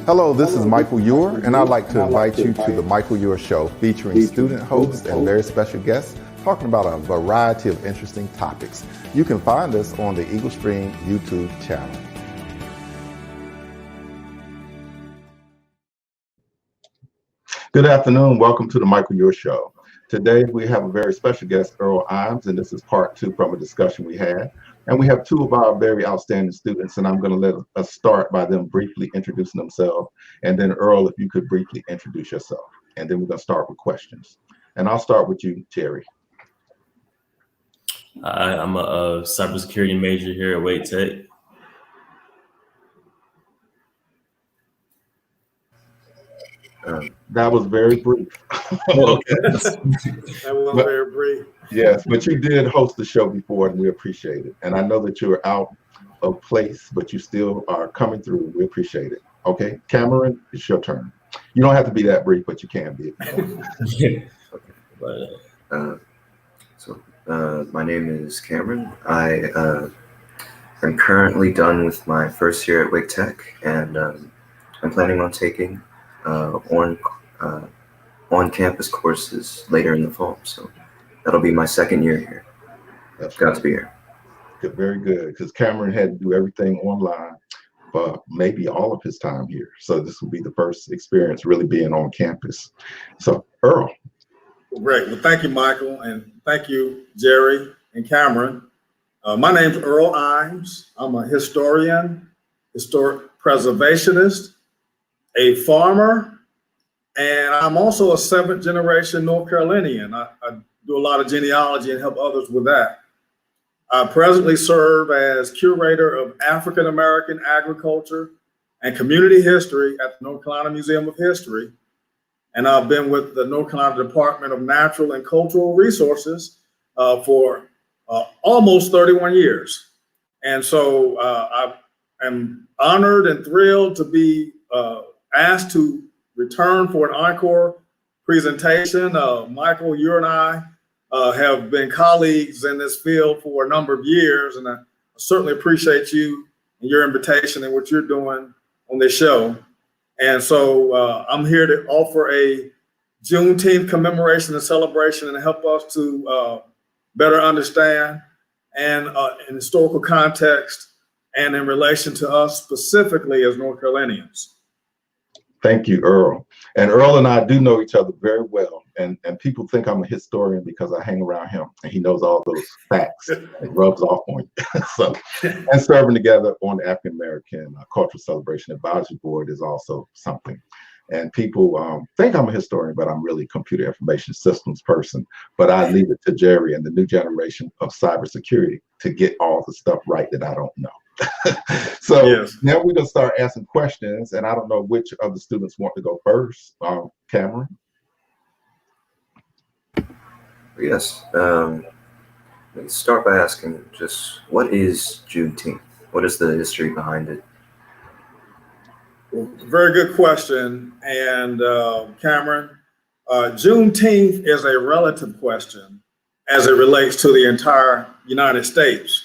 Hello, this is Michael Eure, and I'd like to invite you to the Michael Eure Show, featuring student hosts and very special guests talking about a variety of interesting topics. You can find us on the Eagle Stream YouTube channel. Good afternoon. Welcome to the Michael Eure Show. Today we have a very special guest, Earl Ijames, and this is part 2 from a discussion we had. And we have 2 of our very outstanding students, and I'm going to let us start by them briefly introducing themselves. And then Earl, if you could briefly introduce yourself. And then we're going to start with questions. And I'll start with you, Jerry. I'm a cybersecurity major here at Wake Tech. That was very brief. Okay. That was very brief. Yes, but you did host the show before, and we appreciate it. And I know that you're out of place, but you still are coming through. We appreciate it. Okay, Cameron, it's your turn. You don't have to be that brief, but you can be. My name is Cameron. I am currently done with my first year at Wake Tech, and I'm planning on taking on-campus courses later in the fall. So that'll be my second year here. That's Got to be here. Good, very good, because Cameron had to do everything online for maybe all of his time here. So this will be the first experience really being on campus. So Earl. Great. Well, thank you, Michael, and thank you, Jerry and Cameron. My name's Earl Ijames. I'm a historian, historic preservationist, a farmer, and I'm also a 7th generation North Carolinian. I do a lot of genealogy and help others with that. I presently serve as curator of African American agriculture and community history at the North Carolina Museum of History. And I've been with the North Carolina Department of Natural and Cultural Resources for almost 31 years. And so I am honored and thrilled to be asked to return for an encore presentation. Michael, you and I have been colleagues in this field for a number of years, and I certainly appreciate you and your invitation and what you're doing on this show. And so I'm here to offer a Juneteenth commemoration and celebration and help us to better understand and in historical context and in relation to us specifically as North Carolinians. Thank you, Earl. And Earl and I do know each other very well. And people think I'm a historian because I hang around him and he knows all those facts. It rubs off on you. So, and serving together on the African American Cultural Celebration Advisory Board is also something. And people think I'm a historian, but I'm really a computer information systems person. But I leave it to Jerry and the new generation of cybersecurity to get all the stuff right that I don't know. So yes. Now we're gonna start asking questions, and I don't know which of the students want to go first. Cameron. Yes. Let's start by asking just what is Juneteenth? What is the history behind it? Well, very good question. And Cameron, Juneteenth is a relative question as it relates to the entire United States.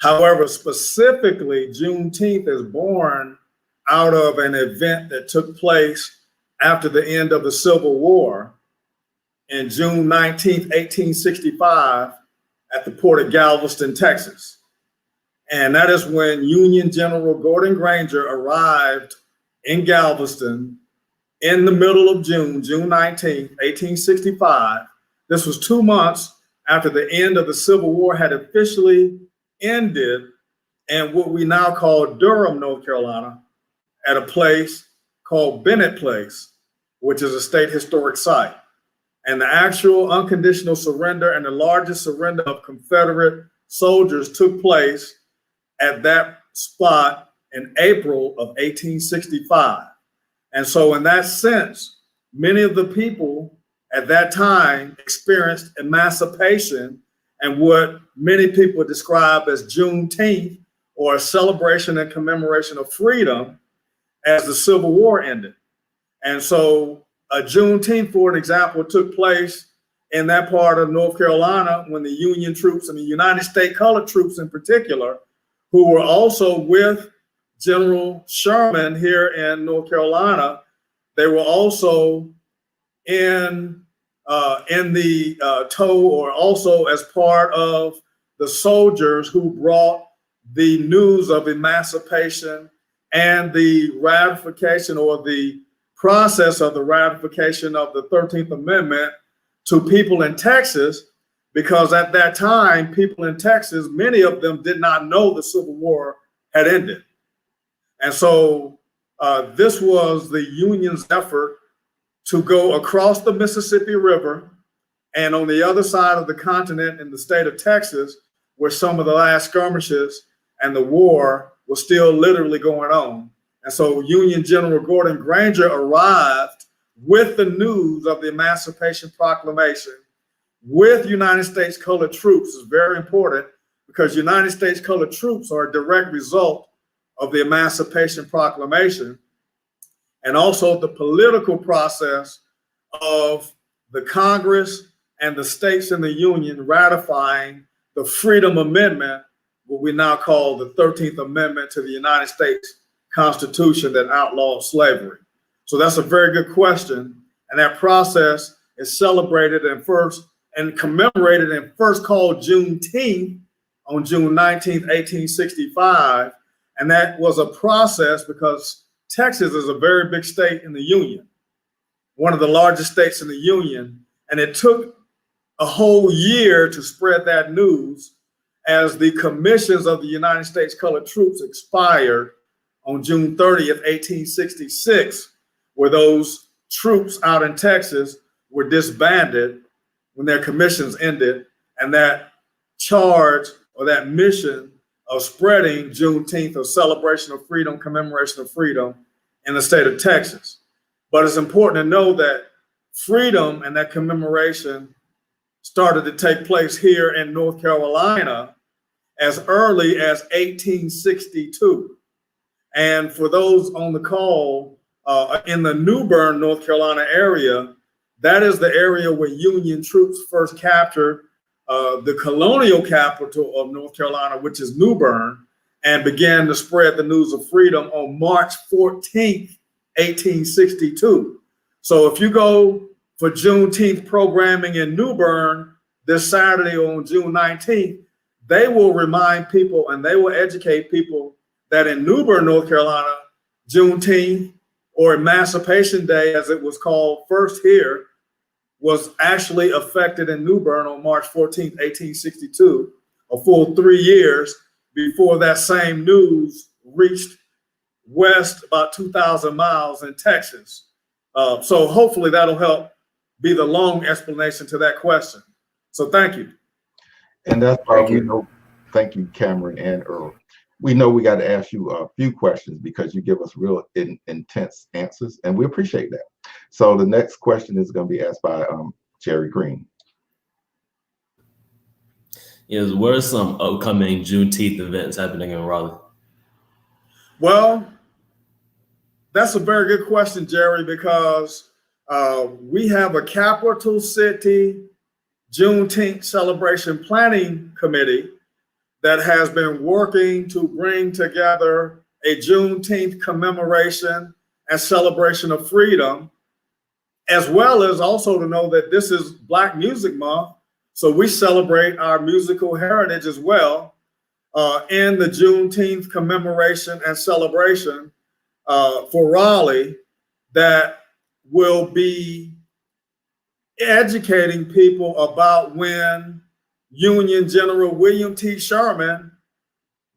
However, specifically, Juneteenth is born out of an event that took place after the end of the Civil War in June 19th, 1865, at the port of Galveston, Texas. And that is when Union General Gordon Granger arrived in Galveston in the middle of June 19th, 1865. This was 2 months after the end of the Civil War had officially ended in what we now call Durham, North Carolina, at a place called Bennett Place, which is a state historic site. And the actual unconditional surrender and the largest surrender of Confederate soldiers took place at that spot in April of 1865. And so in that sense, many of the people at that time experienced emancipation and what many people describe as Juneteenth, or a celebration and commemoration of freedom, as the Civil War ended. And so Juneteenth, for an example, took place in that part of North Carolina when the Union troops and the United States colored troops in particular, who were also with General Sherman here in North Carolina. They were also in the tow, or also as part of the soldiers who brought the news of emancipation and the ratification, or the process of the ratification of the 13th Amendment, to people in Texas, because at that time, people in Texas, many of them did not know the Civil War had ended. And so this was the Union's effort to go across the Mississippi River, and on the other side of the continent in the state of Texas, where some of the last skirmishes and the war was still literally going on. And so Union General Gordon Granger arrived with the news of the Emancipation Proclamation with United States colored troops. Is very important, because United States colored troops are a direct result of the Emancipation Proclamation, and also the political process of the Congress and the states in the Union ratifying the Freedom Amendment, what we now call the 13th Amendment to the United States Constitution that outlawed slavery. So that's a very good question. And that process is celebrated and commemorated and first called Juneteenth on June 19th, 1865. And that was a process because Texas is a very big state in the Union, one of the largest states in the Union. And it took a whole year to spread that news, as the commissions of the United States colored troops expired on June 30th, 1866, where those troops out in Texas were disbanded when their commissions ended. And that charge, or that mission of spreading Juneteenth, a celebration of freedom, commemoration of freedom in the state of Texas. But it's important to know that freedom and that commemoration started to take place here in North Carolina as early as 1862. And for those on the call, in the New Bern, North Carolina area, that is the area where Union troops first captured the colonial capital of North Carolina, which is New Bern, and began to spread the news of freedom on March 14th, 1862. So if you go for Juneteenth programming in New Bern this Saturday on June 19th, they will remind people and they will educate people that in New Bern, North Carolina, Juneteenth, or Emancipation Day, as it was called first here, was actually affected in New Bern on March 14th, 1862, a full 3 years before that same news reached west about 2,000 miles in Texas. So hopefully that'll help be the long explanation to that question. So thank you. And that's why we know. Thank you, Cameron and Earl. We know we got to ask you a few questions because you give us real intense answers, and we appreciate that. So the next question is going to be asked by Jerry Green. Yes, what are some upcoming Juneteenth events happening in Raleigh? Well, that's a very good question, Jerry, because we have a Capitol City Juneteenth Celebration Planning Committee that has been working to bring together a Juneteenth commemoration and celebration of freedom, as well as also to know that this is Black Music Month. So we celebrate our musical heritage as well in the Juneteenth commemoration and celebration for Raleigh, that will be educating people about when Union General William T. Sherman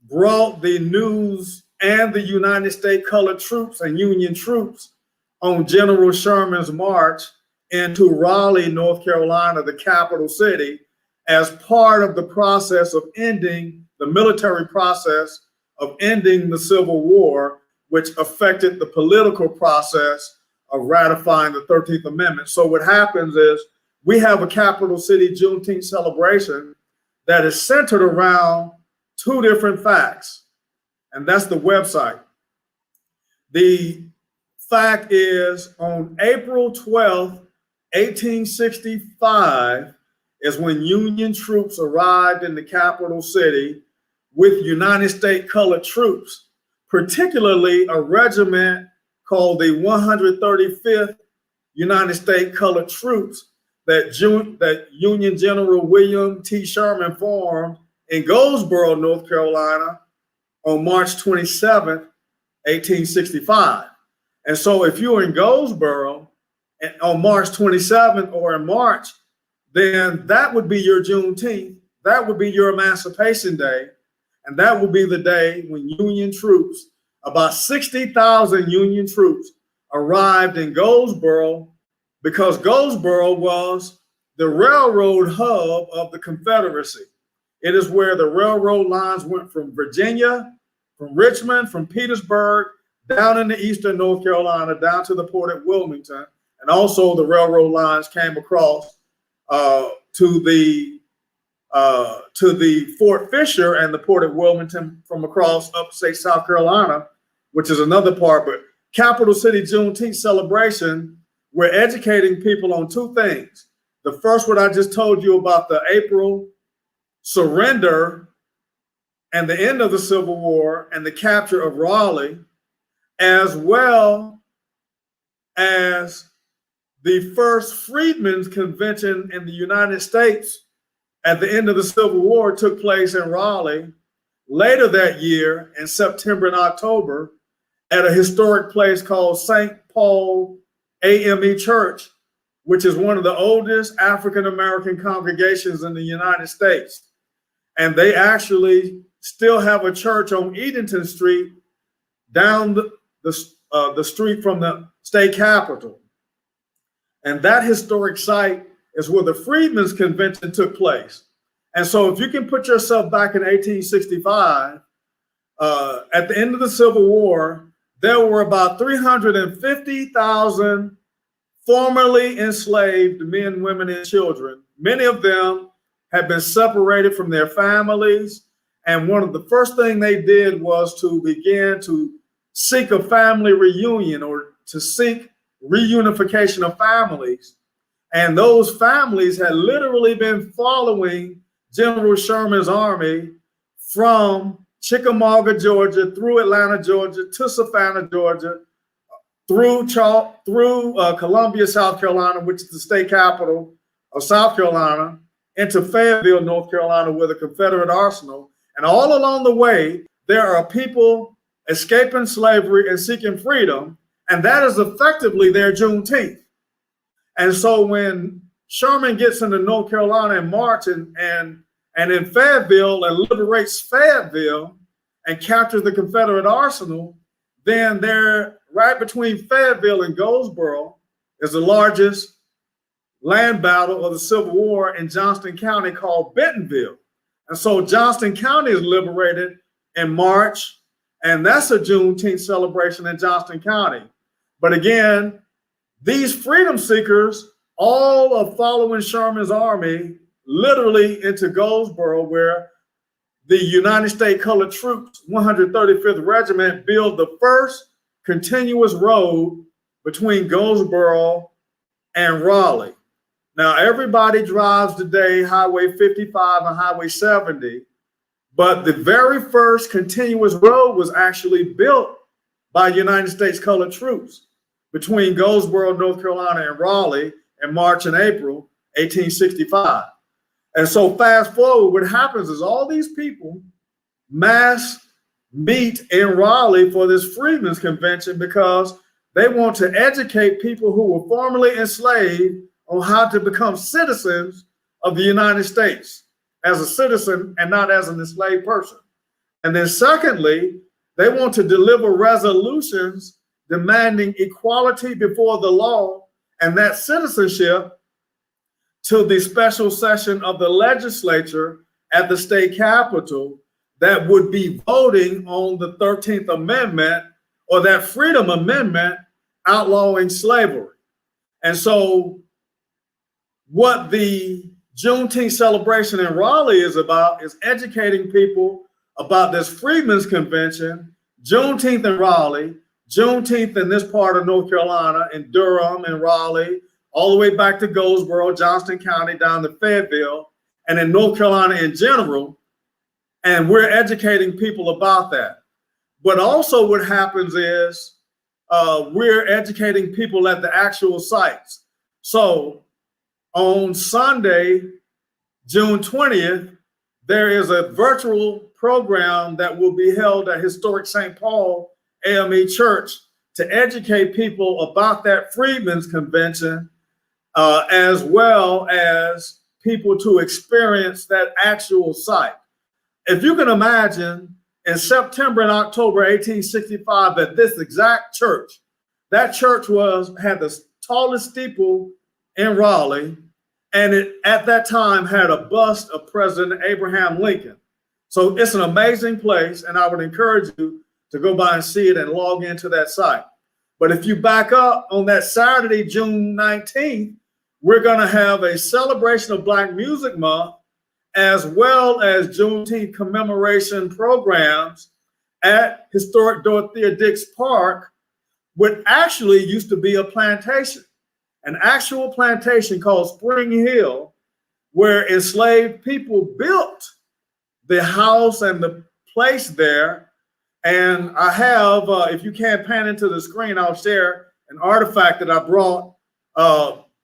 brought the news and the United States colored troops and Union troops on General Sherman's march into Raleigh, North Carolina, the capital city, as part of the process of ending the military process of ending the Civil War, which affected the political process of ratifying the 13th Amendment. So what happens is we have a Capitol City Juneteenth celebration that is centered around two different facts, and that's the website. The fact is, on April 12th, 1865 is when Union troops arrived in the capital city with United States colored troops, particularly a regiment called the 135th United States Colored Troops that Union General William T. Sherman formed in Goldsboro, North Carolina on March 27th, 1865. And so if you're in Goldsboro on March 27th or in March, then that would be your Juneteenth. That would be your Emancipation Day. And that would be the day when Union troops, about 60,000 Union troops, arrived in Goldsboro, because Goldsboro was the railroad hub of the Confederacy. It is where the railroad lines went from Virginia, from Richmond, from Petersburg, down into eastern North Carolina, down to the port at Wilmington. And also the railroad lines came across to the Fort Fisher and the port at Wilmington from across upstate South Carolina, which is another part. But Capitol City Juneteenth Celebration, we're educating people on two things. The first, what I just told you about the April surrender and the end of the Civil War and the capture of Raleigh, as well as the first Freedmen's Convention in the United States at the end of the Civil War took place in Raleigh later that year in September and October at a historic place called St. Paul AME Church, which is one of the oldest African-American congregations in the United States. And they actually still have a church on Edenton Street down the street from the state capitol. And that historic site is where the Freedmen's Convention took place. And so if you can put yourself back in 1865, at the end of the Civil War, there were about 350,000 formerly enslaved men, women, and children. Many of them had been separated from their families. And one of the first things they did was to begin to seek a family reunion, or to seek reunification of families. And those families had literally been following General Sherman's army from Chickamauga, Georgia, through Atlanta, Georgia, to Savannah, Georgia, through Columbia, South Carolina, which is the state capital of South Carolina, into Fayetteville, North Carolina, with a Confederate arsenal. And all along the way, there are people escaping slavery and seeking freedom, and that is effectively their Juneteenth. And so when Sherman gets into North Carolina in March and in Fayetteville and liberates Fayetteville and captures the Confederate arsenal, then they're right between Fayetteville and Goldsboro is the largest land battle of the Civil War in Johnston County called Bentonville. And so Johnston County is liberated in March, and that's a Juneteenth celebration in Johnston County. But again, these freedom seekers all are following Sherman's army literally into Goldsboro, where the United States Colored Troops, 135th Regiment, built the first continuous road between Goldsboro and Raleigh. Now, everybody drives today Highway 55 and Highway 70, but the very first continuous road was actually built by United States Colored Troops between Goldsboro, North Carolina, and Raleigh in March and April 1865. And so fast forward, what happens is all these people mass meet in Raleigh for this Freedmen's Convention because they want to educate people who were formerly enslaved on how to become citizens of the United States as a citizen and not as an enslaved person. And then secondly, they want to deliver resolutions demanding equality before the law and that citizenship to the special session of the legislature at the state capitol that would be voting on the 13th Amendment, or that Freedom Amendment outlawing slavery. And so what the Juneteenth celebration in Raleigh is about is educating people about this Freedmen's Convention, Juneteenth in Raleigh, Juneteenth in this part of North Carolina, in Durham and Raleigh, all the way back to Goldsboro, Johnston County, down to Fayetteville, and in North Carolina in general. And we're educating people about that. But also what happens is we're educating people at the actual sites. So on Sunday, June 20th, there is a virtual program that will be held at Historic St. Paul AME Church to educate people about that Freedmen's Convention, as well as people to experience that actual site. If you can imagine, in September and October 1865, at this exact church, that church had the tallest steeple in Raleigh, and it at that time had a bust of President Abraham Lincoln. So it's an amazing place, and I would encourage you to go by and see it and log into that site. But if you back up on that Saturday, June 19th, we're going to have a celebration of Black Music Month, as well as Juneteenth commemoration programs at historic Dorothea Dix Park, what actually used to be a plantation, an actual plantation called Spring Hill, where enslaved people built the house and the place there. And I have, if you can't pan into the screen, I'll share an artifact that I brought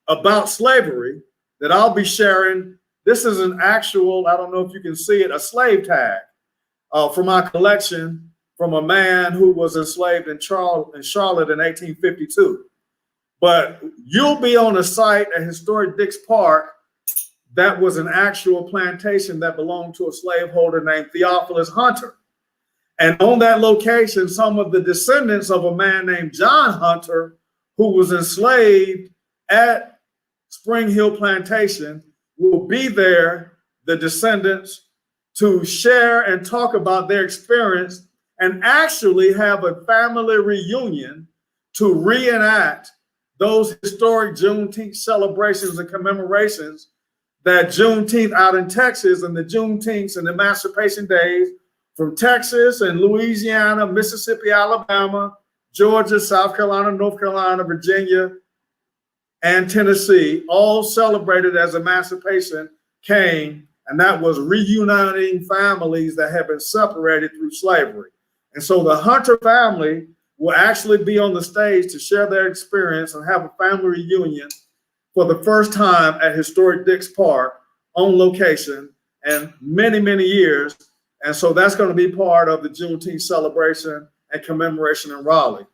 about slavery that I'll be sharing. This is an actual, I don't know if you can see it, a slave tag from my collection from a man who was enslaved in Charlotte in 1852. But you'll be on a site at historic Dix Park that was an actual plantation that belonged to a slaveholder named Theophilus Hunter. And on that location, some of the descendants of a man named John Hunter, who was enslaved at Spring Hill Plantation, will be there, the descendants, to share and talk about their experience and actually have a family reunion to reenact those historic Juneteenth celebrations and commemorations that Juneteenth out in Texas and the Juneteenths and Emancipation Days from Texas and Louisiana, Mississippi, Alabama, Georgia, South Carolina, North Carolina, Virginia, and Tennessee, all celebrated as emancipation came, and that was reuniting families that had been separated through slavery. And so the Hunter family will actually be on the stage to share their experience and have a family reunion for the first time at historic Dix Park on location in many, many years. And so that's going to be part of the Juneteenth celebration and commemoration in Raleigh.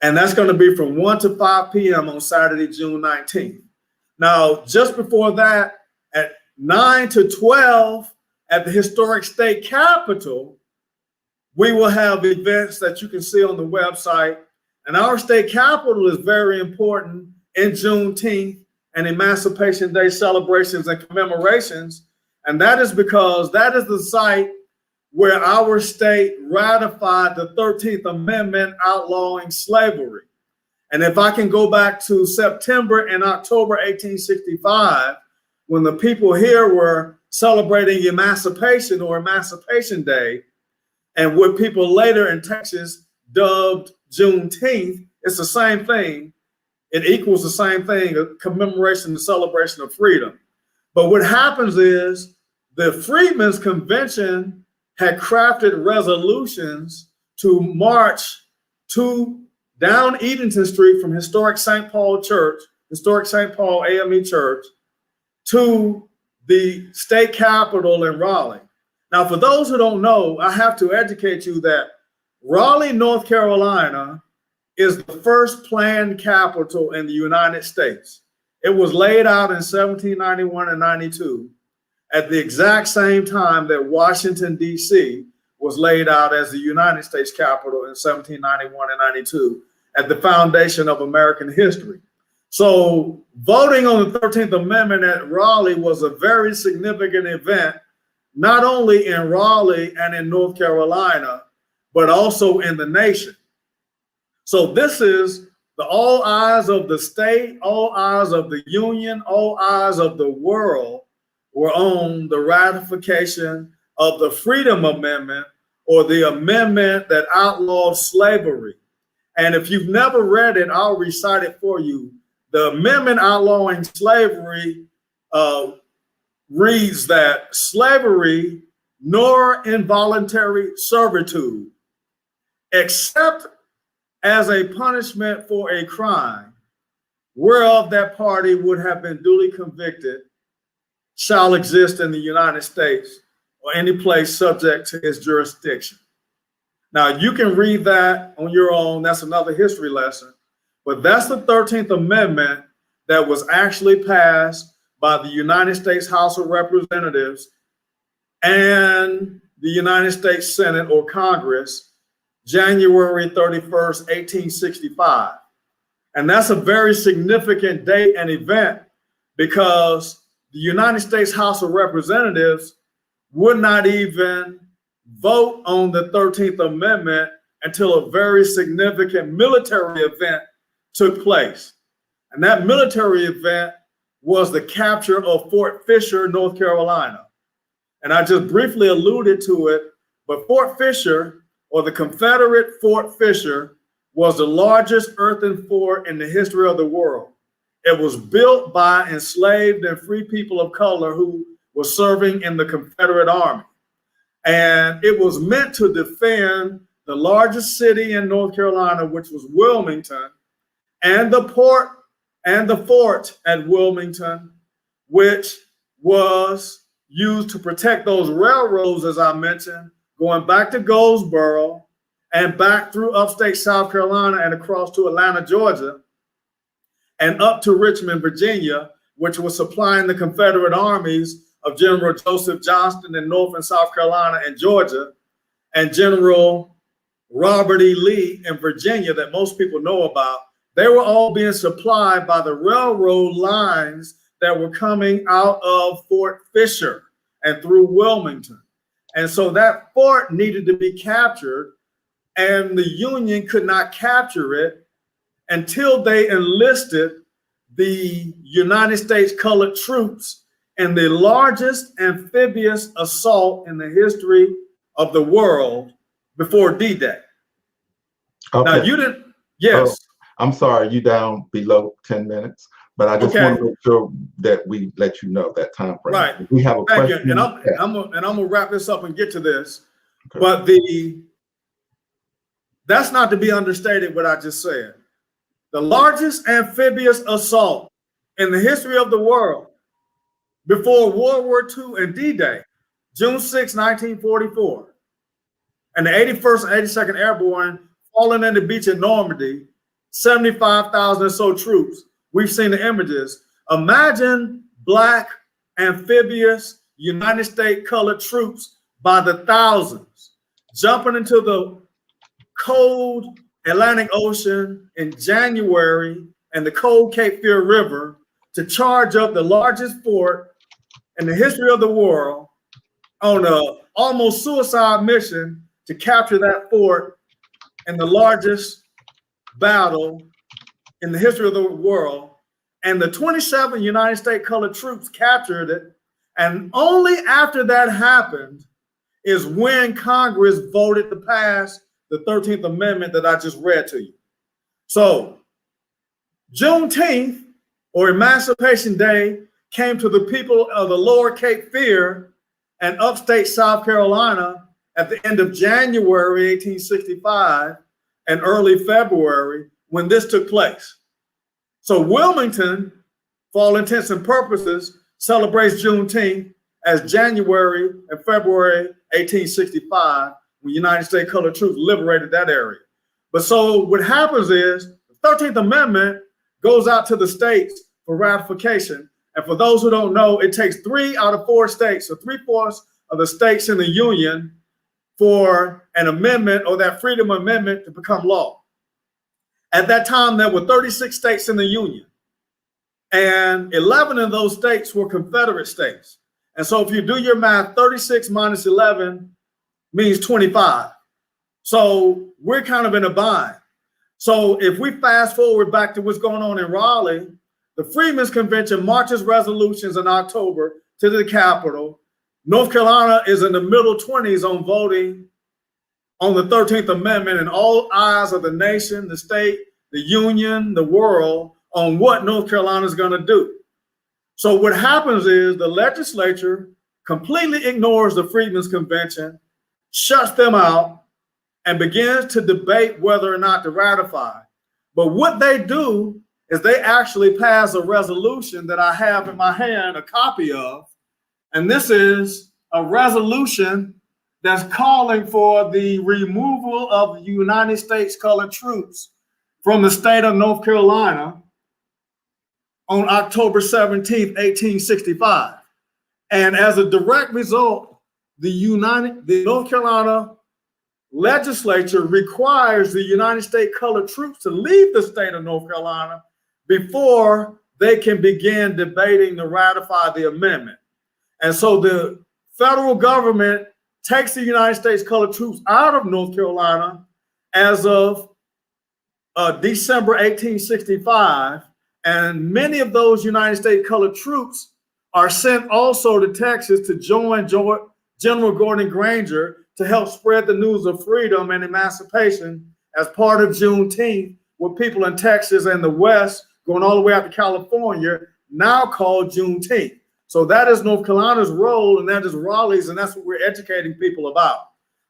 And that's going to be from 1 to 5 p.m. on Saturday, June 19th. Now, just before that, at 9 to 12 at the historic state capitol, we will have events that you can see on the website. And our state capitol is very important in Juneteenth and Emancipation Day celebrations and commemorations. And that is because that is the site where our state ratified the 13th Amendment outlawing slavery. And if I can go back to September and October 1865, when the people here were celebrating Emancipation or Emancipation Day, and what people later in Texas dubbed Juneteenth, it's the same thing. It equals the same thing, a commemoration and celebration of freedom. But what happens is the Freedmen's Convention had crafted resolutions to march down Edenton Street from historic St. Paul Church, historic St. Paul AME Church, to the state capitol in Raleigh. Now, for those who don't know, I have to educate you that Raleigh, North Carolina is the first planned capital in the United States. It was laid out in 1791 and 92 at the exact same time that Washington, D.C. was laid out as the United States capital in 1791 and 92 at the foundation of American history. So voting on the 13th Amendment at Raleigh was a very significant event, not only in Raleigh and in North Carolina, but also in the nation. So this is the all eyes of the state, all eyes of the union, all eyes of the world were on the ratification of the Freedom Amendment, or the amendment that outlawed slavery. And if you've never read it, I'll recite it for you. The amendment outlawing slavery reads that slavery nor involuntary servitude except as a punishment for a crime whereof that party would have been duly convicted, shall exist in the United States or any place subject to its jurisdiction. Now, you can read that on your own. That's another history lesson. But that's the 13th Amendment that was actually passed by the United States House of Representatives and the United States Senate or Congress, January 31st, 1865. And that's a very significant date and event because the United States House of Representatives would not even vote on the 13th Amendment until a very significant military event took place. And that military event was the capture of Fort Fisher, North Carolina. And I just briefly alluded to it, but Fort Fisher, or the Confederate Fort Fisher, was the largest earthen fort in the history of the world. It was built by enslaved and free people of color who were serving in the Confederate Army. And it was meant to defend the largest city in North Carolina, which was Wilmington, and the port and the fort at Wilmington, which was used to protect those railroads, as I mentioned, going back to Goldsboro and back through upstate South Carolina and across to Atlanta, Georgia, and up to Richmond, Virginia, which was supplying the Confederate armies of General Joseph Johnston in North and South Carolina and Georgia, and General Robert E. Lee in Virginia that most people know about. They were all being supplied by the railroad lines that were coming out of Fort Fisher and through Wilmington. And so that fort needed to be captured, and the Union could not capture it until they enlisted the United States colored troops in the largest amphibious assault in the history of the world before D-Day. Okay. Now, you didn't, yes. Oh, I'm sorry, you down below 10 minutes, but I just want to make sure that we let you know that time frame. Right. We have a Thank question. you. And I'm gonna wrap this up and get to this. Okay. But that's not to be understated what I just said. The largest amphibious assault in the history of the world before World War II and D-Day, June 6, 1944, and the 81st and 82nd Airborne falling in the beach at Normandy, 75,000 or so troops. We've seen the images. Imagine Black amphibious United States colored troops by the thousands jumping into the cold Atlantic Ocean in January and the cold Cape Fear River to charge up the largest fort in the history of the world on a almost suicide mission to capture that fort in the largest battle in the history of the world. And the 27 United States colored troops captured it. And only after that happened is when Congress voted to pass the 13th Amendment that I just read to you. So Juneteenth, or Emancipation Day, came to the people of the lower Cape Fear and upstate South Carolina at the end of January 1865 and early February when this took place. So Wilmington, for all intents and purposes, celebrates Juneteenth as January and February 1865, when United States colored troops liberated that area. But so what happens is the 13th Amendment goes out to the states for ratification. And for those who don't know, it takes 3 out of 4 states, so 3/4 of the states in the Union, for an amendment or that Freedom Amendment to become law. At that time, there were 36 states in the Union, and 11 of those states were Confederate states. And so if you do your math, 36 minus 11 means 25. So we're kind of in a bind. So if we fast forward back to what's going on in Raleigh, the Freedmen's Convention marches resolutions in October to the Capitol. North Carolina is in the middle 20s on voting on the 13th Amendment, and all eyes of the nation, the state, the union, the world on what North Carolina is going to do. So what happens is the legislature completely ignores the Freedmen's Convention, shuts them out, and begins to debate whether or not to ratify. But what they do is they actually pass a resolution that I have in my hand a copy of. And this is a resolution that's calling for the removal of the United States colored troops from the state of North Carolina on October 17th, 1865. And as a direct result, the North Carolina legislature requires the United States colored troops to leave the state of North Carolina before they can begin debating to ratify the amendment. And so the federal government takes the United States colored troops out of North Carolina as of December 1865. And many of those United States colored troops are sent also to Texas to join General Gordon Granger to help spread the news of freedom and emancipation as part of Juneteenth, with people in Texas and the West going all the way out to California, now called Juneteenth. So that is North Carolina's role, and that is Raleigh's, and that's what we're educating people about.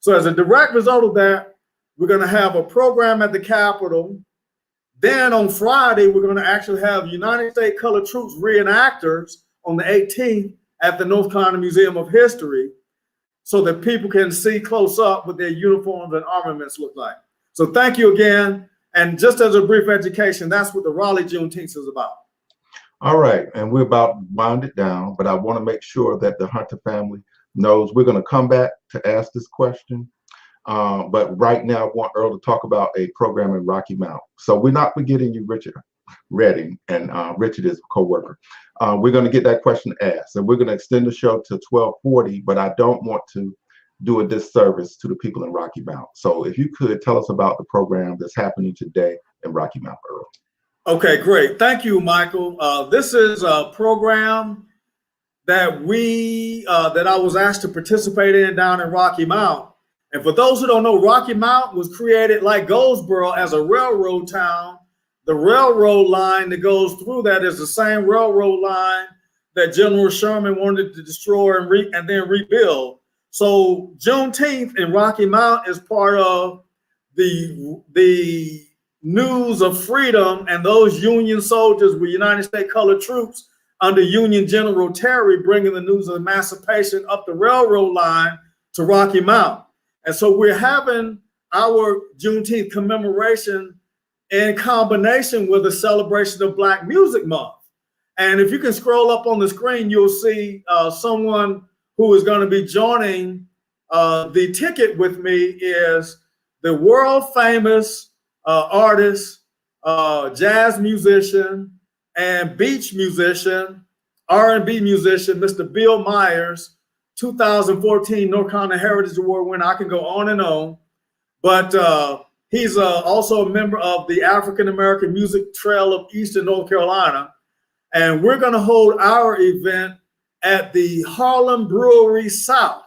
So as a direct result of that, we're going to have a program at the Capitol. Then on Friday, we're going to actually have United States colored troops reenactors on the 18th at the North Carolina Museum of History, so that people can see close up what their uniforms and armaments look like. So thank you again. And just as a brief education, that's what the Raleigh Juneteenth is about. All right, and we're about to wind it down, but I want to make sure that the Hunter family knows we're going to come back to ask this question. But right now, I want Earl to talk about a program in Rocky Mount. So we're not forgetting you, Richard Redding, and Richard is a co-worker. We're going to get that question asked, and we're going to extend the show to 12:40, but I don't want to do a disservice to the people in Rocky Mount. So if you could tell us about the program that's happening today in Rocky Mount, Earl. Okay, great. Thank you, Michael. This is a program that that I was asked to participate in down in Rocky Mount. And for those who don't know, Rocky Mount was created like Goldsboro as a railroad town. The railroad line that goes through that is the same railroad line that General Sherman wanted to destroy and then rebuild. So Juneteenth in Rocky Mount is part of the news of freedom, and those Union soldiers were United States colored troops under Union General Terry, bringing the news of emancipation up the railroad line to Rocky Mount. And so we're having our Juneteenth commemoration in combination with a celebration of Black Music Month. And if you can scroll up on the screen, you'll see someone who is going to be joining the ticket with me is the world famous artist, jazz musician, and beach musician, R&B musician, Mr. Bill Myers, 2014 North Carolina Heritage Award winner. I can go on and on, but he's also a member of the African American Music Trail of Eastern North Carolina. And we're going to hold our event at the Harlem Brew South,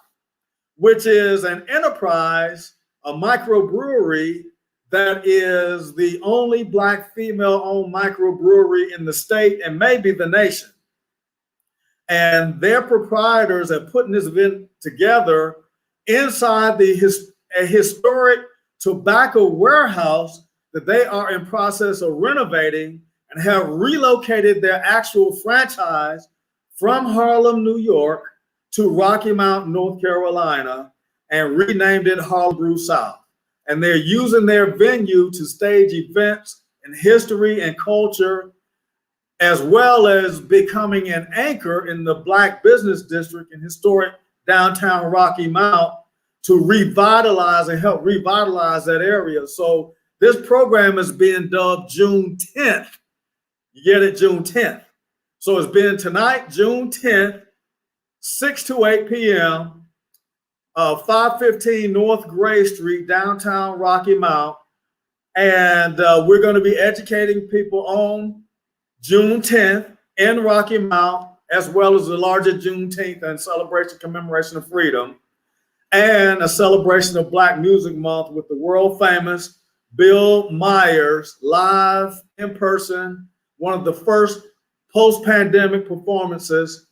which is an enterprise, a microbrewery that is the only Black female-owned microbrewery in the state and maybe the nation. And their proprietors are putting this event together inside a historic tobacco warehouse that they are in process of renovating, and have relocated their actual franchise from Harlem, New York to Rocky Mount, North Carolina, and renamed it Harlem Brew South. And they're using their venue to stage events in history and culture, as well as becoming an anchor in the Black business district in historic downtown Rocky Mount to revitalize and help revitalize that area. So this program is being dubbed JunetENTH. You get it, JunetENTH. So it's been tonight, June 10th, 6 to 8 p.m., 515 North Gray Street, downtown Rocky Mount. And we're going to be educating people on June 10th in Rocky Mount, as well as the larger Juneteenth and celebration commemoration of freedom, and a celebration of Black Music Month with the world famous Bill Myers live in person, one of the first post-pandemic performances.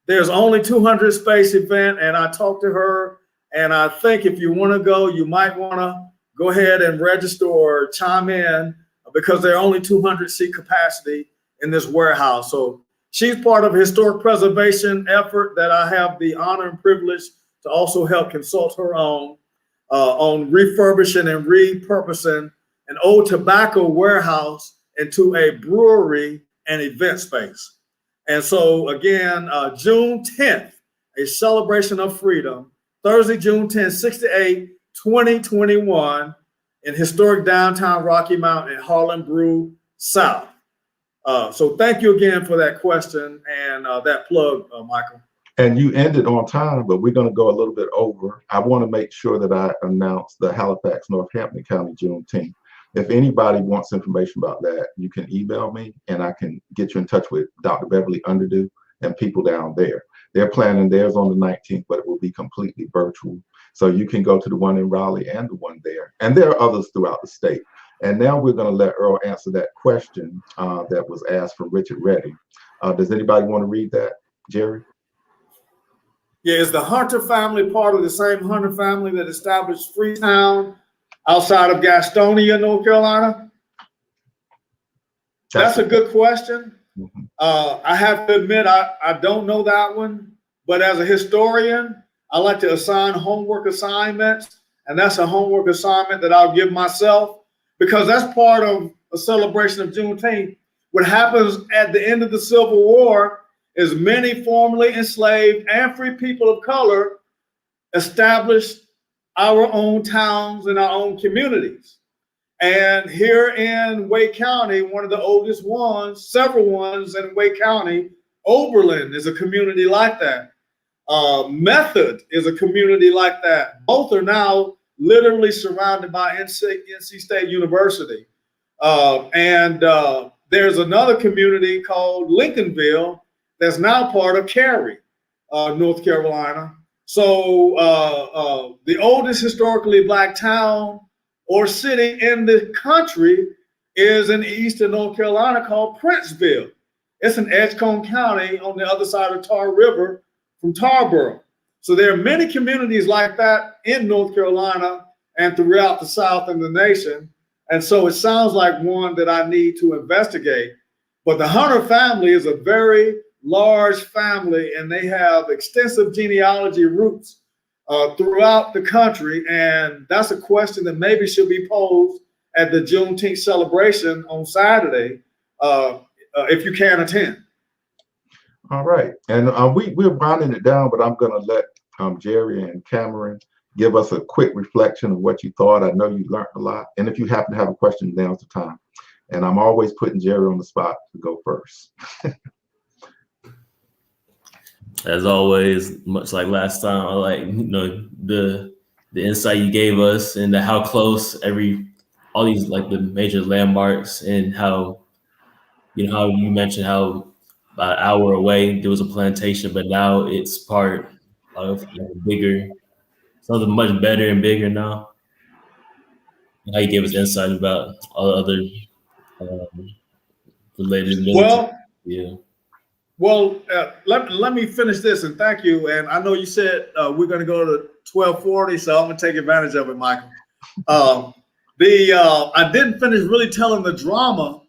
There's only 200 space event, and I talked to her, and I think if you want to go, you might want to go ahead and register or chime in because there are only 200 seat capacity in this warehouse. So she's part of a historic preservation effort that I have the honor and privilege to also help consult her on refurbishing and repurposing an old tobacco warehouse into a brewery and event space. And so again, Juneteenth, a celebration of freedom, Thursday, June 10, 68, 2021 in historic downtown Rocky Mount in Harlem Brew South. So thank you again for that question and that plug, Michael. And you ended on time, but we're going to go a little bit over. I want to make sure that I announce the Halifax, Northampton County Juneteenth. If anybody wants information about that, you can email me and I can get you in touch with Dr. Beverly Underdew and people down there. They're planning theirs on the 19th, but it will be completely virtual. So you can go to the one in Raleigh and the one there. And there are others throughout the state. And now we're going to let Earl answer that question that was asked from Richard Reddy. Does anybody want to read that, Jerry? Yeah, is the Hunter family part of the same Hunter family that established Freetown outside of Gastonia, North Carolina? That's a good question. Mm-hmm. I have to admit, I don't know that one, but as a historian, I like to assign homework assignments, and that's a homework assignment that I'll give myself because that's part of a celebration of Juneteenth. What happens at the end of the Civil War is many formerly enslaved and free people of color established our own towns and our own communities. And here in Wake County, one of the oldest ones, several ones in Wake County, Oberlin is a community like that. Method is a community like that. Both are now literally surrounded by NC State University. There's another community called Lincolnville that's now part of Cary, North Carolina. So the oldest historically Black town or city in the country is in eastern North Carolina called Princeville. It's in Edgecombe County on the other side of Tar River from Tarboro. So there are many communities like that in North Carolina and throughout the South and the nation. And so it sounds like one that I need to investigate. But the Hunter family is a very large family, and they have extensive genealogy roots throughout the country. And that's a question that maybe should be posed at the Juneteenth celebration on Saturday, if you can attend. All right. And we're rounding it down, but I'm going to let Jerry and Cameron give us a quick reflection of what you thought. I know you learned a lot. And if you happen to have a question, now's the time. And I'm always putting Jerry on the spot to go first. As always, much like last time, I like the insight you gave us and how close all these like the major landmarks and how how you mentioned how about an hour away there was a plantation, but now it's part of bigger, something much better and bigger now. And how you gave us insight about all the other related military. Well, let me finish this and thank you. And I know you said we're going to go to 12:40, so I'm going to take advantage of it, Michael. I didn't finish really telling the drama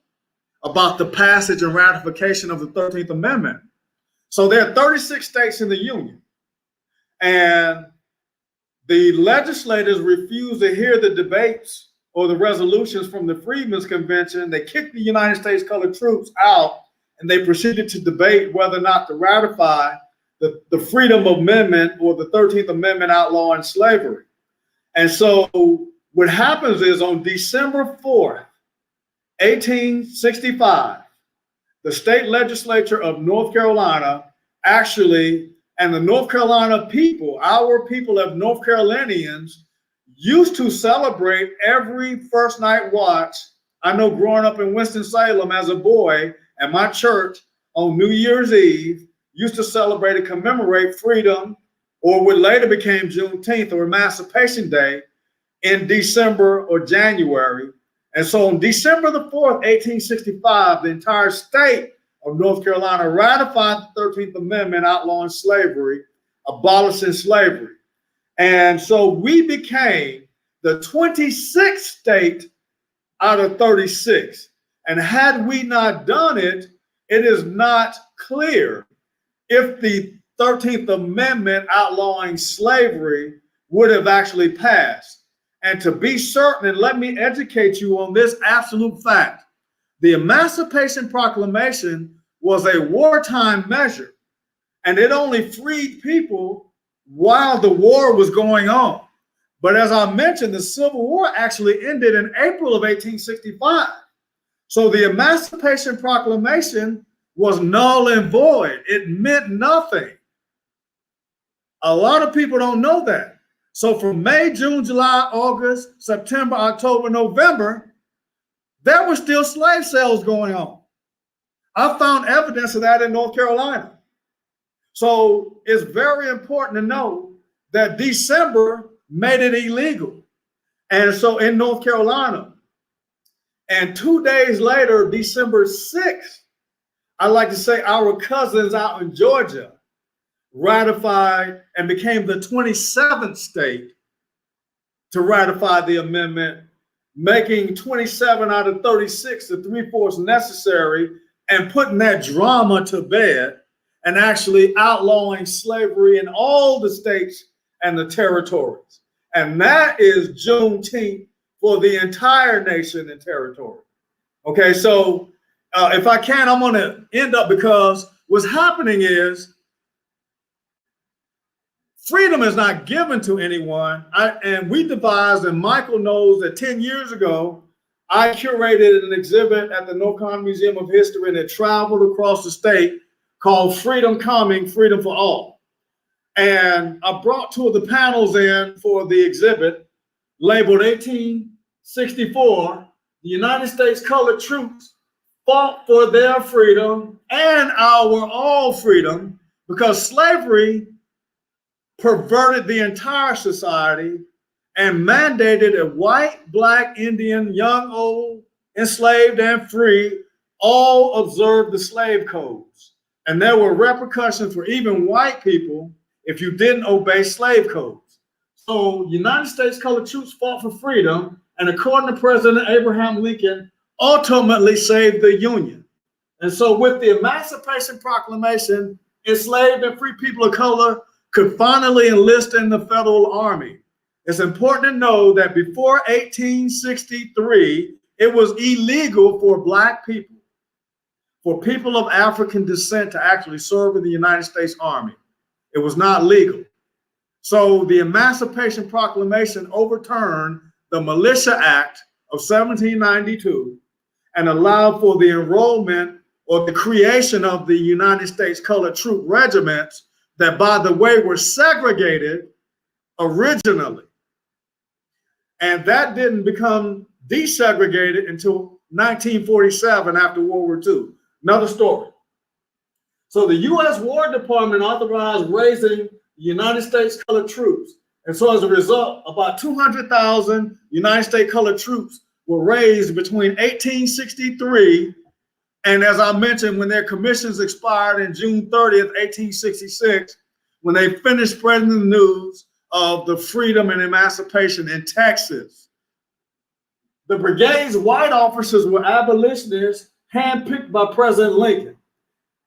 about the passage and ratification of the 13th Amendment. So there are 36 states in the Union, and the legislators refused to hear the debates or the resolutions from the Freedmen's Convention. They kicked the United States colored troops out, and they proceeded to debate whether or not to ratify the Freedom Amendment or the 13th Amendment outlawing slavery. And so what happens is on December 4th, 1865, the state legislature of North Carolina actually, and the North Carolina people, our people of North Carolinians, used to celebrate every first night watch. I know growing up in Winston-Salem as a boy, at my church on New Year's Eve, used to celebrate and commemorate freedom, or what later became Juneteenth or Emancipation Day, in December or January. And so on December the 4th, 1865, the entire state of North Carolina ratified the 13th Amendment outlawing slavery, abolishing slavery. And so we became the 26th state out of 36. And had we not done it, it is not clear if the 13th Amendment outlawing slavery would have actually passed. And to be certain, and let me educate you on this absolute fact, the Emancipation Proclamation was a wartime measure, and it only freed people while the war was going on. But as I mentioned, the Civil War actually ended in April of 1865. So the Emancipation Proclamation was null and void. It meant nothing. A lot of people don't know that. So from May, June, July, August, September, October, November, there were still slave sales going on. I found evidence of that in North Carolina. So it's very important to know that December made it illegal. And so in North Carolina, and 2 days later, December 6th, I like to say our cousins out in Georgia ratified and became the 27th state to ratify the amendment, making 27 out of 36 the 3/4 necessary, and putting that drama to bed and actually outlawing slavery in all the states and the territories. And that is Juneteenth for the entire nation and territory. Okay, so if I can, I'm going to end up, because what's happening is freedom is not given to anyone. And we devised, and Michael knows that 10 years ago, I curated an exhibit at the North Carolina Museum of History that traveled across the state called Freedom Coming, Freedom for All. And I brought 2 of the panels in for the exhibit labeled 1864, the United States colored troops fought for their freedom and our all freedom, because slavery perverted the entire society and mandated that white, black, Indian, young, old, enslaved, and free all observe the slave codes. And there were repercussions for even white people if you didn't obey slave codes. So United States colored troops fought for freedom, and according to President Abraham Lincoln, ultimately saved the Union. And so with the Emancipation Proclamation, enslaved and free people of color could finally enlist in the federal army. It's important to know that before 1863, it was illegal for black people, for people of African descent, to actually serve in the United States Army. It was not legal. So the Emancipation Proclamation overturned the Militia Act of 1792 and allowed for the enrollment or the creation of the United States colored troop regiments that, by the way, were segregated originally. And that didn't become desegregated until 1947 after World War II. Another story. So the U.S. War Department authorized raising the United States colored troops. And so as a result, about 200,000 United States colored troops were raised between 1863 and, as I mentioned, when their commissions expired in June 30th, 1866, when they finished spreading the news of the freedom and emancipation in Texas. The brigade's white officers were abolitionists handpicked by President Lincoln.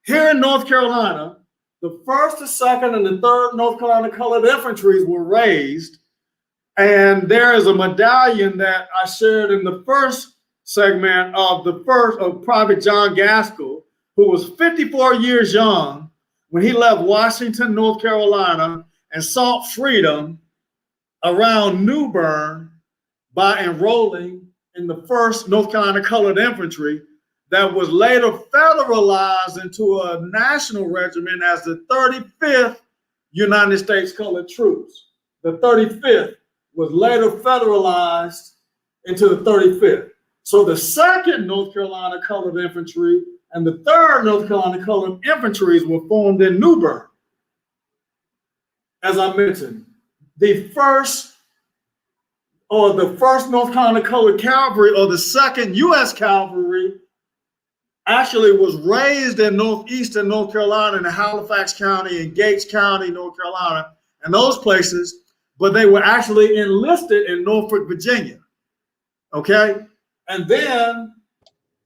Here in North Carolina, the 1st, the 2nd, and the 3rd North Carolina colored infantries were raised. And there is a medallion that I shared in the first segment of Private John Gaskell, who was 54 years young when he left Washington, North Carolina, and sought freedom around New Bern by enrolling in the 1st North Carolina Colored Infantry that was later federalized into a national regiment as the 35th United States Colored Troops. The 35th was later federalized into the 35th. So the 2nd North Carolina Colored Infantry and the 3rd North Carolina Colored Infantries were formed in New Bern. As I mentioned, the 1st North Carolina Colored Cavalry, or the 2nd U.S. Cavalry, actually was raised in northeastern North Carolina, in Halifax County and Gates County, North Carolina, and those places. but they were actually enlisted in Norfolk, Virginia. Okay, and then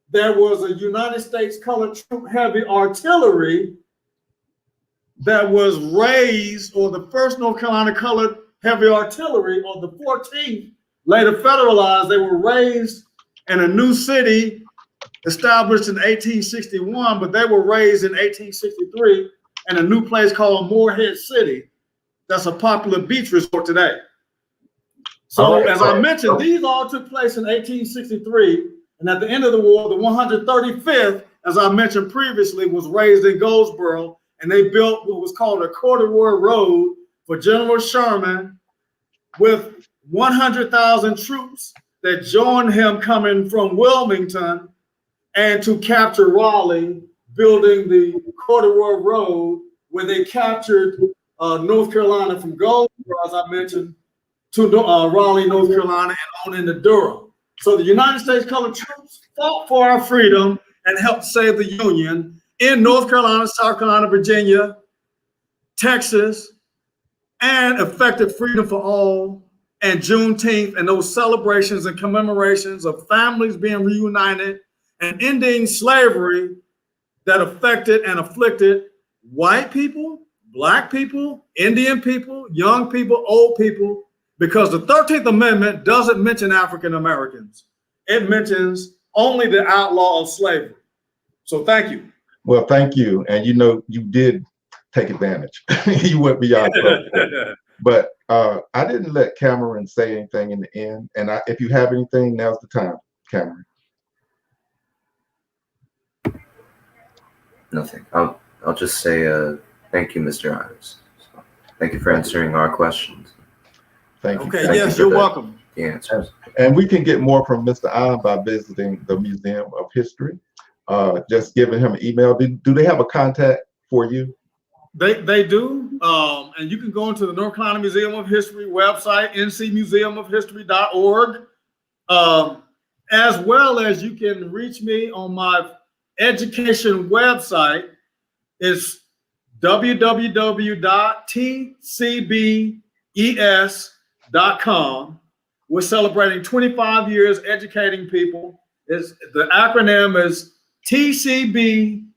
there was a United States Colored Troop Heavy Artillery that was raised, or the first North Carolina Colored Heavy Artillery, or the 14th, later federalized. They were raised in a new city established in 1861, but they were raised in 1863 in a new place called Morehead City. That's a popular beach resort today. So as I mentioned, these all took place in 1863. And at the end of the war, the 135th, as I mentioned previously, was raised in Goldsboro, and they built what was called a corduroy road for General Sherman with 100,000 troops that joined him coming from Wilmington, and to capture Raleigh, building the corduroy road where they captured North Carolina from Goldsboro, as I mentioned, to Raleigh, North Carolina, and on into Durham. So the United States Colored Troops fought for our freedom and helped save the Union in North Carolina, South Carolina, Virginia, Texas, and effective freedom for all, and Juneteenth, and those celebrations and commemorations of families being reunited and ending slavery that affected and afflicted white people, Black people, Indian people, young people, old people, because the 13th Amendment doesn't mention African Americans. It mentions only the outlaw of slavery. So thank you. Well, thank you. And you know, you did take advantage. You went beyond. But I didn't let Cameron say anything in the end. And if you have anything, now's the time, Cameron. Nothing. I'll just say thank you, Mr. Ijames. So, thank you for answering our questions. Thank you. Okay, Thank yes, you you're welcome. The answers. And we can get more from Mr. Ijames by visiting the Museum of History. Just giving him an email. Do they have a contact for you? They do. And you can go into the North Carolina Museum of History website, ncmuseumofhistory.org, as well as you can reach me on my education website. It's www.tcbes.com. We're celebrating 25 years educating people. The acronym is tcbes.com.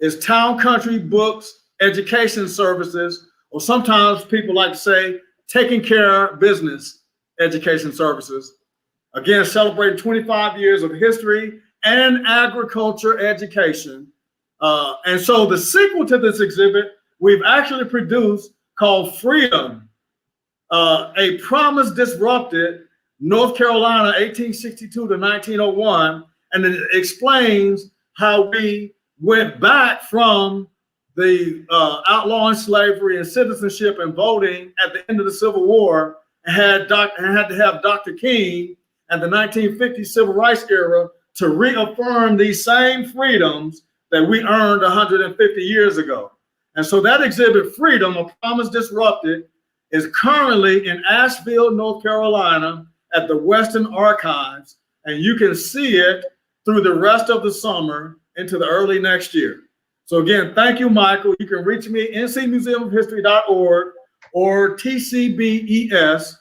It's Town Country Books Education Services, or sometimes people like to say taking care of business education services. Again, celebrating 25 years of history and agriculture education. And so the sequel to this exhibit, we've actually produced, called Freedom, A Promise Disrupted, North Carolina, 1862 to 1901. And it explains how we went back from the outlawing slavery and citizenship and voting at the end of the Civil War, and had to have Dr. King and the 1950 Civil Rights era to reaffirm these same freedoms that we earned 150 years ago. And so that exhibit, Freedom, A Promise Disrupted, is currently in Asheville, North Carolina at the Western Archives, and you can see it through the rest of the summer into the early next year. So again, thank you, Michael. You can reach me at ncmuseumofhistory.org or tcbes.com.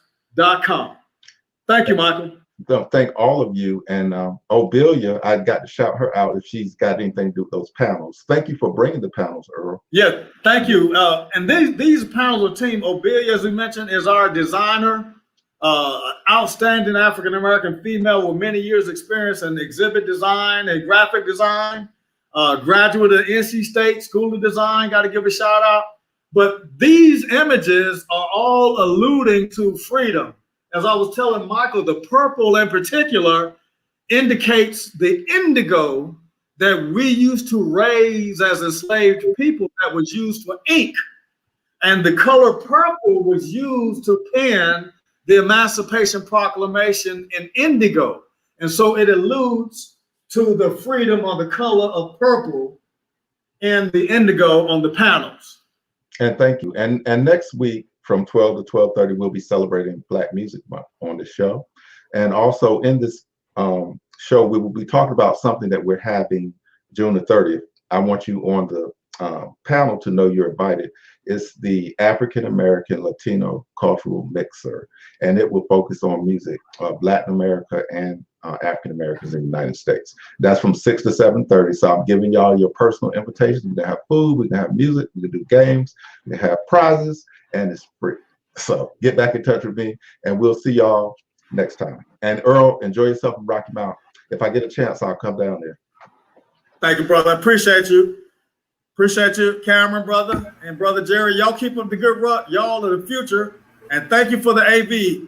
Thank you, Michael. Thank all of you. And Obelia, I got to shout her out if she's got anything to do with those panels. Thank you for bringing the panels, Earl. Yeah, thank you. And these panels are team. Obelia, as we mentioned, is our designer, outstanding African-American female with many years experience in exhibit design and graphic design, graduate of NC State School of Design, got to give a shout out. But these images are all alluding to freedom. As I was telling Michael, the purple in particular indicates the indigo that we used to raise as enslaved people that was used for ink. And the color purple was used to pen the Emancipation Proclamation in indigo. And so it alludes to the freedom of the color of purple and the indigo on the panels. And thank you. And next week from 12 to 12:30, we'll be celebrating Black Music Month on the show. And also in this show, we will be talking about something that we're having June the 30th. I want you on the panel to know you're invited. It's the African American Latino Cultural Mixer, and it will focus on music of Latin America and African Americans in the United States. That's from 6 to 7:30. So I'm giving y'all your personal invitations. We can have food, we can have music, we can do games, we can have prizes, and it's free. So get back in touch with me, and we'll see y'all next time. And Earl, enjoy yourself in Rocky Mount. If I get a chance, I'll come down there. Thank you, brother. I appreciate you. Appreciate you, Cameron, brother, and brother Jerry. Y'all keep up the good work. Y'all are the future. And thank you for the AV.